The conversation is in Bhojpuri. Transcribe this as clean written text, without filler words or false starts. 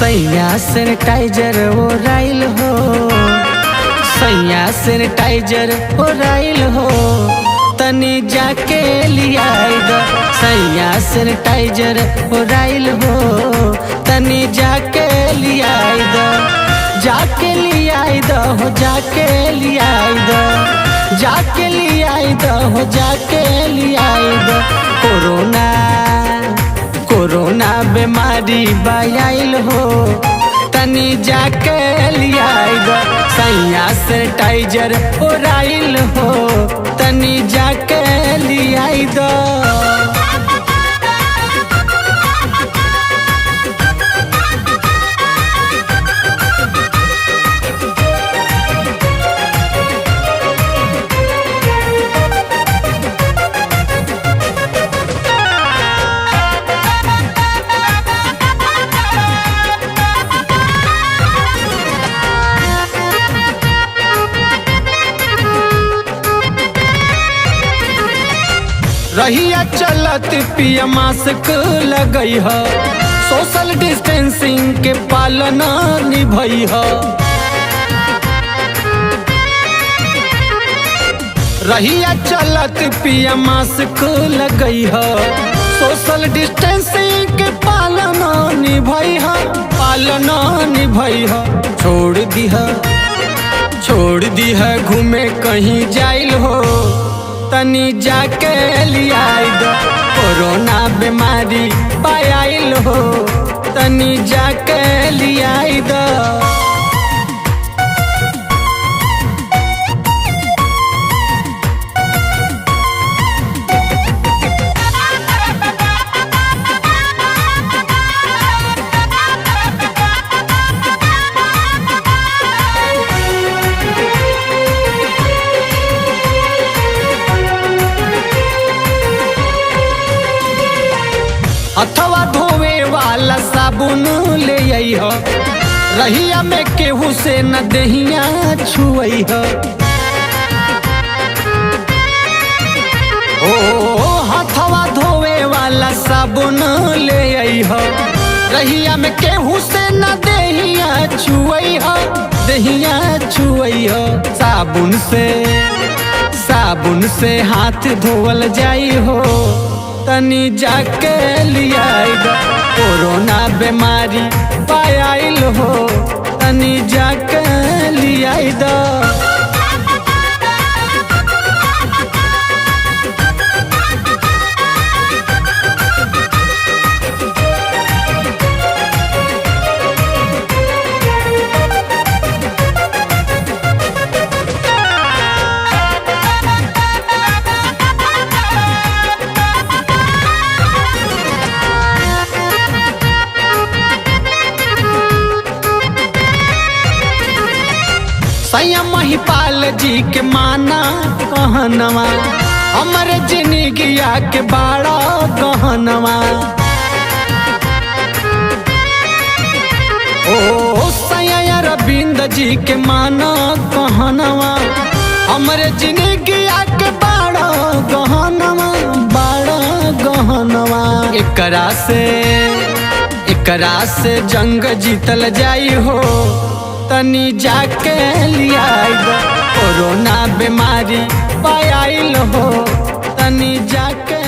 सैया सैनिटाइजर ओ राइल हो, सैया सैनिटाइजर ओ राइल हो, तनी जाके लियाई दो। सैया सैनिटाइजर ओ राइल हो, तनी जाके लियाई दो, जाके लियाई दो हो, जाके लियाई दो, जाके लियाई दो हो, जाके लियाई दो। कोरोना कोरोना बीमारी बाइल हो, तनी जाके लियाई दो। सैया सैनिटाइजर ओराइल हो, तनी जाके लियाई दो। रहिया चलत पिया मास्क लगई ह, सोशल डिस्टेंसिंग के पालन निभई ह। रहिया चलत पिया मास्क लगई ह, सोशल डिस्टेंसिंग के पालन निभई ह, पालन निभई ह। छोड़ दी है घूमे कहीं जाइल हो, तनी जाके लियाई दो। कोरोना बीमारी पाइल हो, तनी जाके लियाई दो। हथवा धोवे वाला साबुन ले आई हो, रहिया में केहू से न दहिया छुई हो। ओ हथवा धोवे वाला साबुन ले आई हो, रहिया में केहू से न दहिया छुई हो, दहिया छुई हो। साबुन से हाथ धोवल जाई हो, तनी जाके लियाई दो। कोरोना बीमारी पाइल हो, तनी जाके लियाई दो। सैया महिपाल जी के माना कहनवा, हमरे जिंदगिया के बड़ा गहनवा। ओ सैया अरविंद जी के माना कहनवा, हमरे जिंदगिया के बड़ा गहनवा, बड़ा गहनवा। एकरा से जंग जीतल जाई हो, तनी जाके लियाई दो। कोरोना बीमारी पाइल हो, तनी जाके